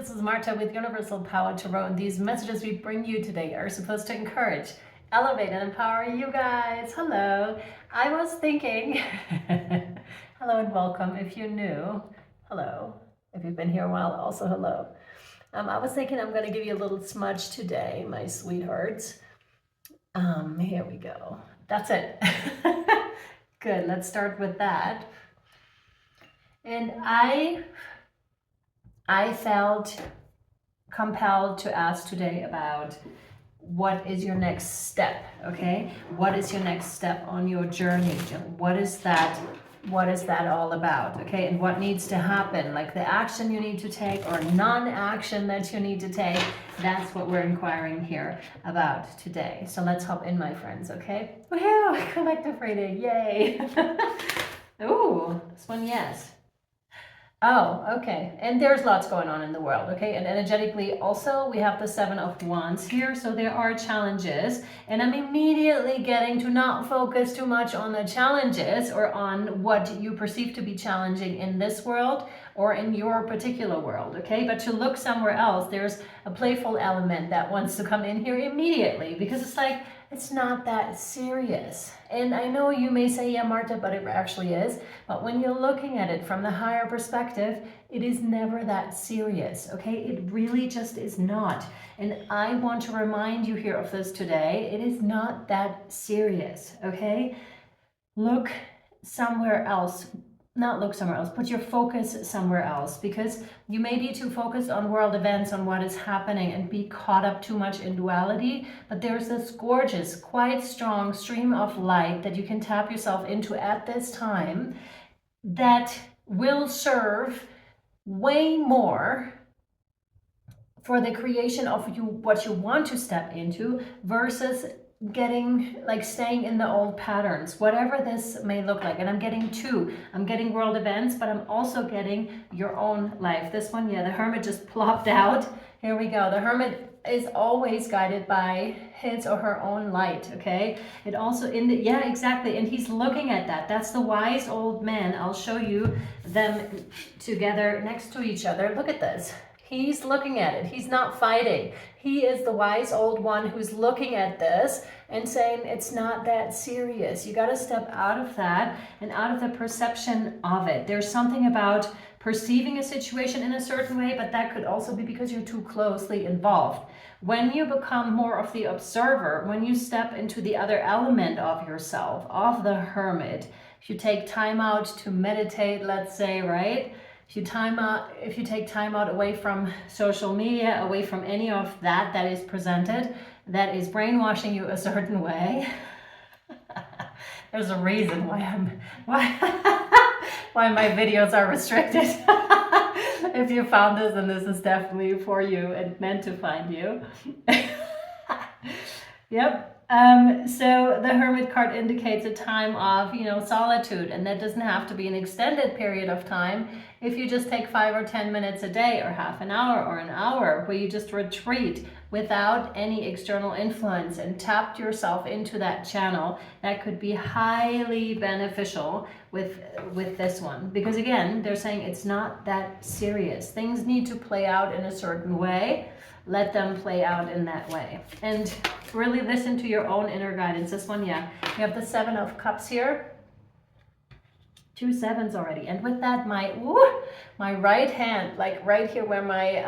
this is Marta with Universal Power Tarot, and these messages we bring you today are supposed to encourage, elevate, and empower you guys. Hello. I was thinking, hello and welcome if you're new. Hello. If you've been here a while, also hello. I was thinking I'm going to give you a little smudge today, my sweethearts. Here we go. That's it. Good. Let's start with that. And I felt compelled to ask today about what is your next step, okay? What is your next step on your journey? What is that all about, okay? And what needs to happen, like the action you need to take or non-action that you need to take, that's what we're inquiring here about today. So let's hop in, my friends, okay? Woohoo! Collective reading, yay! Ooh, this one, yes. Oh, okay. And there's lots going on in the world, okay? And energetically also, we have the Seven of Wands here, so there are challenges. And I'm immediately getting to not focus too much on the challenges or on what you perceive to be challenging in this world or in your particular world, okay? But to look somewhere else, there's a playful element that wants to come in here immediately because it's like, it's not that serious. And I know you may say, yeah, Marta, but it actually is. But when you're looking at it from the higher perspective, it is never that serious, okay? It really just is not. And I want to remind you here of this today. It is not that serious, okay? Look somewhere else. Not look somewhere else, put your focus somewhere else, because you may be too focused on world events, on what is happening, and be caught up too much in duality. But there's this gorgeous, quite strong stream of light that you can tap yourself into at this time that will serve way more for the creation of you, what you want to step into, versus staying in the old patterns, whatever this may look like. And I'm getting two. I'm getting world events, but I'm also getting your own life. This one, yeah, the Hermit just plopped out. Here we go. The Hermit is always guided by his or her own light, okay? It also yeah, exactly. And he's looking at that. That's the wise old man. I'll show you them together next to each other. Look at this. He's looking at it. He's not fighting. He is the wise old one who's looking at this and saying it's not that serious. You got to step out of that and out of the perception of it. There's something about perceiving a situation in a certain way, but that could also be because you're too closely involved. When you become more of the observer, when you step into the other element of yourself, of the Hermit, if you take time out to meditate, let's say, right? If you take time out away from social media, away from any of that is presented, that is brainwashing you a certain way. There's a reason why my videos are restricted. If you found this, then this is definitely for you and meant to find you. Yep. So the Hermit card indicates a time of, solitude, and that doesn't have to be an extended period of time. If you just take 5 or 10 minutes a day or half an hour or an hour where you just retreat without any external influence and tapped yourself into that channel, that could be highly beneficial with this one. Because again, they're saying it's not that serious. Things need to play out in a certain way. Let them play out in that way. And really listen to your own inner guidance. This one, yeah. You have the Seven of Cups here. 2 sevens already. And with that, my right hand, like right here where my,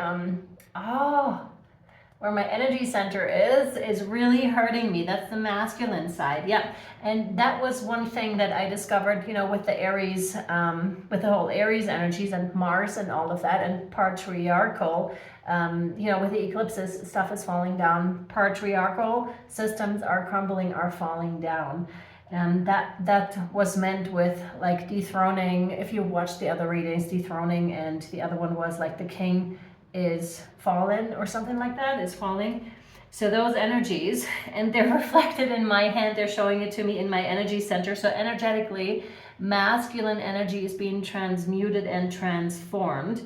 where my energy center is really hurting me. That's the masculine side. Yeah. And that was one thing that I discovered, with the Aries, with the whole Aries energies and Mars and all of that, and patriarchal, with the eclipses, stuff is falling down. Patriarchal systems are crumbling, are falling down. And that was meant with like dethroning. If you watch the other readings, dethroning, and the other one was like the king is fallen or something like that, is falling. So those energies, and they're reflected in my hand, they're showing it to me in my energy center. So energetically, masculine energy is being transmuted and transformed.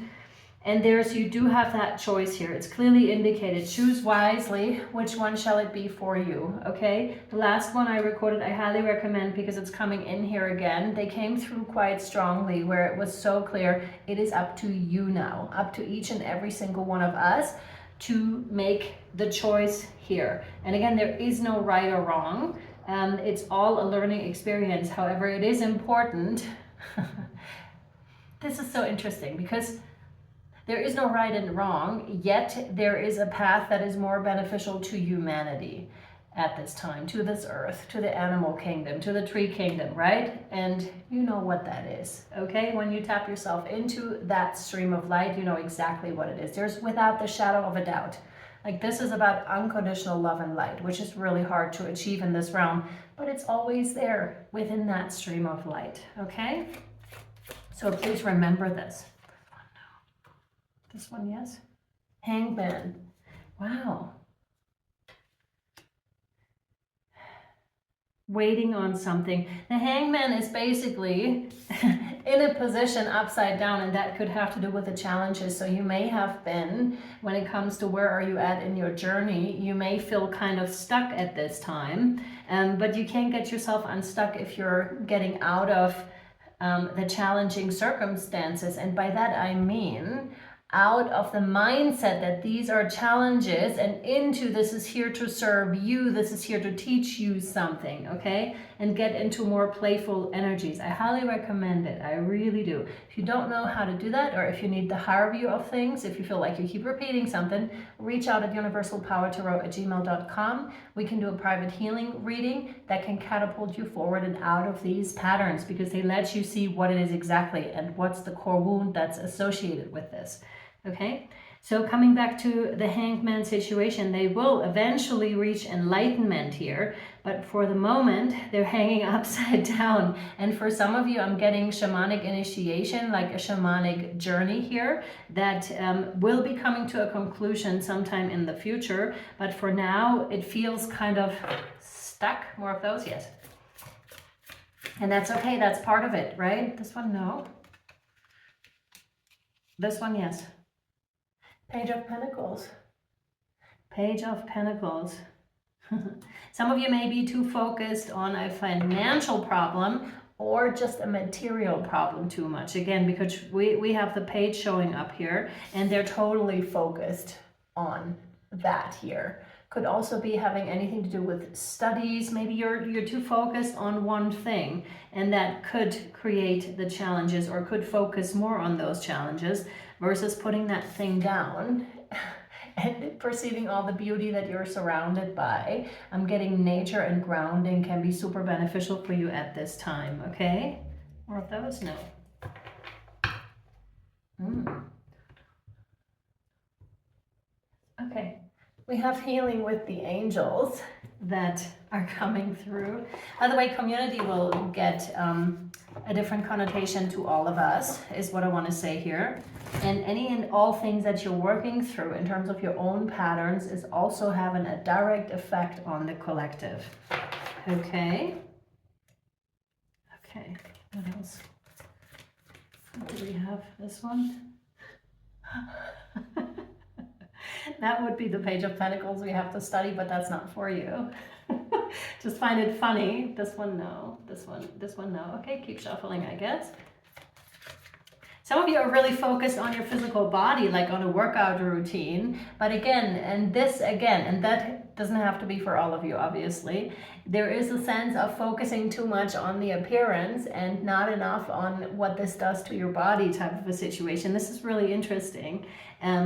And you do have that choice here. It's clearly indicated. Choose wisely. Which one shall it be for you? Okay. The last one I recorded, I highly recommend because it's coming in here again. They came through quite strongly where it was so clear. It is up to you now, up to each and every single one of us to make the choice here. And again, there is no right or wrong. It's all a learning experience. However, it is important. This is so interesting because there is no right and wrong, yet there is a path that is more beneficial to humanity at this time, to this earth, to the animal kingdom, to the tree kingdom, right? And you know what that is, okay? When you tap yourself into that stream of light, you know exactly what it is. There's without the shadow of a doubt. Like, this is about unconditional love and light, which is really hard to achieve in this realm, but it's always there within that stream of light, okay? So please remember this. This one, yes. Hangman. Wow. Waiting on something. The hangman is basically in a position upside down, and that could have to do with the challenges. So you may have been, when it comes to where are you at in your journey, you may feel kind of stuck at this time, but you can't get yourself unstuck if you're getting out of the challenging circumstances. And by that I mean out of the mindset that these are challenges and into this is here to serve you, this is here to teach you something, okay? And get into more playful energies. I highly recommend it, I really do. If you don't know how to do that, or if you need the higher view of things, if you feel like you keep repeating something, reach out at universalpowertarot@gmail.com. We can do a private healing reading that can catapult you forward and out of these patterns, because they let you see what it is exactly and what's the core wound that's associated with this. Okay, so coming back to the hangman situation, they will eventually reach enlightenment here, but for the moment they're hanging upside down. And for some of you, I'm getting shamanic initiation, like a shamanic journey here that will be coming to a conclusion sometime in the future. But for now, it feels kind of stuck. More of those, yes. And that's okay, that's part of it, right? This one, no. This one, yes. Page of Pentacles. Page of Pentacles. Some of you may be too focused on a financial problem or just a material problem too much. Again, because we have the page showing up here and they're totally focused on that here. Could also be having anything to do with studies. Maybe you're too focused on one thing, and that could create the challenges, or could focus more on those challenges versus putting that thing down and perceiving all the beauty that you're surrounded by. I'm getting nature and grounding can be super beneficial for you at this time, okay? More of those? No. Okay. We have healing with the angels that are coming through. By the way, community will get a different connotation to all of us, is what I want to say here. And any and all things that you're working through in terms of your own patterns is also having a direct effect on the collective. Okay. Okay. What else? What do we have? This one? That would be the Page of Pentacles we have to study, but that's not for you. Just find it funny. This one, no. This one, no. Okay, keep shuffling, I guess. Some of you are really focused on your physical body, like on a workout routine. But again, and that doesn't have to be for all of you, obviously. There is a sense of focusing too much on the appearance and not enough on what this does to your body type of a situation. This is really interesting.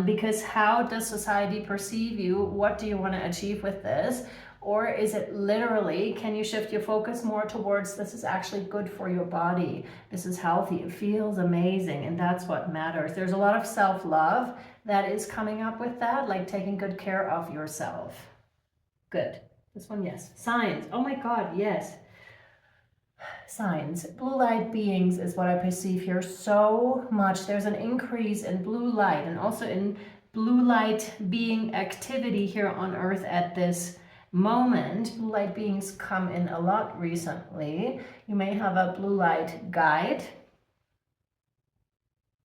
Because how does society perceive you? What do you want to achieve with this? Or is it literally, can you shift your focus more towards this is actually good for your body? This is healthy, it feels amazing, and that's what matters. There's a lot of self-love that is coming up with that, like taking good care of yourself. Good. This one, yes. Signs. Oh my God, yes. Signs. Blue light beings is what I perceive here so much. There's an increase in blue light and also in blue light being activity here on Earth at this moment. Blue light beings come in a lot recently. You may have a blue light guide.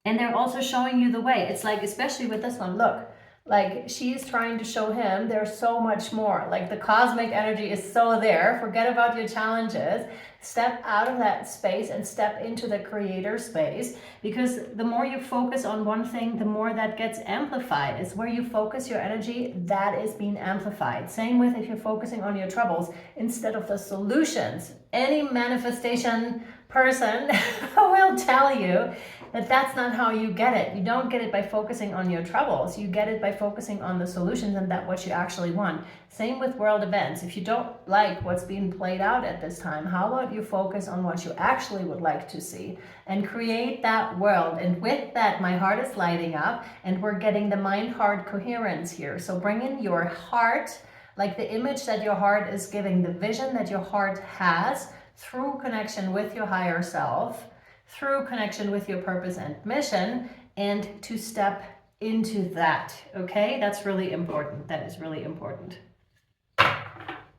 And they're also showing you the way. It's like, especially with this one, look, like she's trying to show him there's so much more. Like the cosmic energy is so there. Forget about your challenges. Step out of that space and step into the creator space, because the more you focus on one thing, the more that gets amplified. It's where you focus your energy that is being amplified. Same with if you're focusing on your troubles instead of the solutions. Any manifestation person will tell you that that's not how you get it. You don't get it by focusing on your troubles. You get it by focusing on the solutions and that what you actually want. Same with world events. If you don't like what's being played out at this time, how about you focus on what you actually would like to see and create that world? And with that, my heart is lighting up and we're getting the mind-heart coherence here. So bring in your heart, like the image that your heart is giving, the vision that your heart has through connection with your higher self, through connection with your purpose and mission, and to step into that, okay? That's really important. That is really important.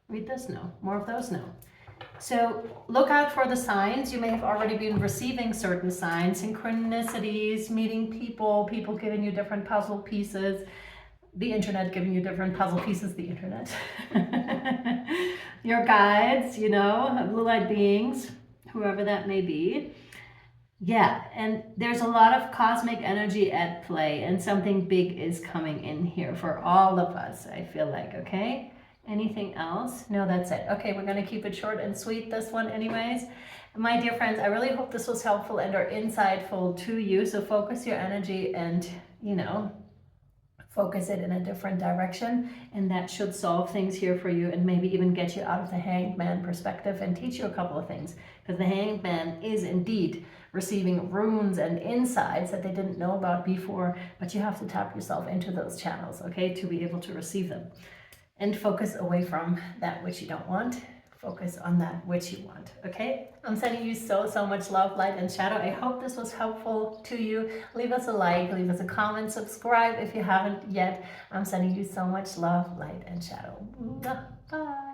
Read this? No. More of those? No. So look out for the signs. You may have already been receiving certain signs, synchronicities, meeting people, people giving you different puzzle pieces, the internet giving you different puzzle pieces, the internet. Your guides, you know, blue light beings, whoever that may be. Yeah, and there's a lot of cosmic energy at play, and something big is coming in here for all of us, I feel like, okay? Anything else? No, that's it. Okay, we're going to keep it short and sweet, this one anyways. My dear friends, I really hope this was helpful and or insightful to you. So focus your energy and, you know, focus it in a different direction, and that should solve things here for you and maybe even get you out of the hanged man perspective and teach you a couple of things, because the hanged man is indeed receiving runes and insights that they didn't know about before, but you have to tap yourself into those channels, okay, to be able to receive them. And focus away from that which you don't want. Focus on that which you want, okay? I'm sending you so much love, light, and shadow. I hope this was helpful to you. Leave us a like, leave us a comment, subscribe if you haven't yet. I'm sending you so much love, light, and shadow. Bye.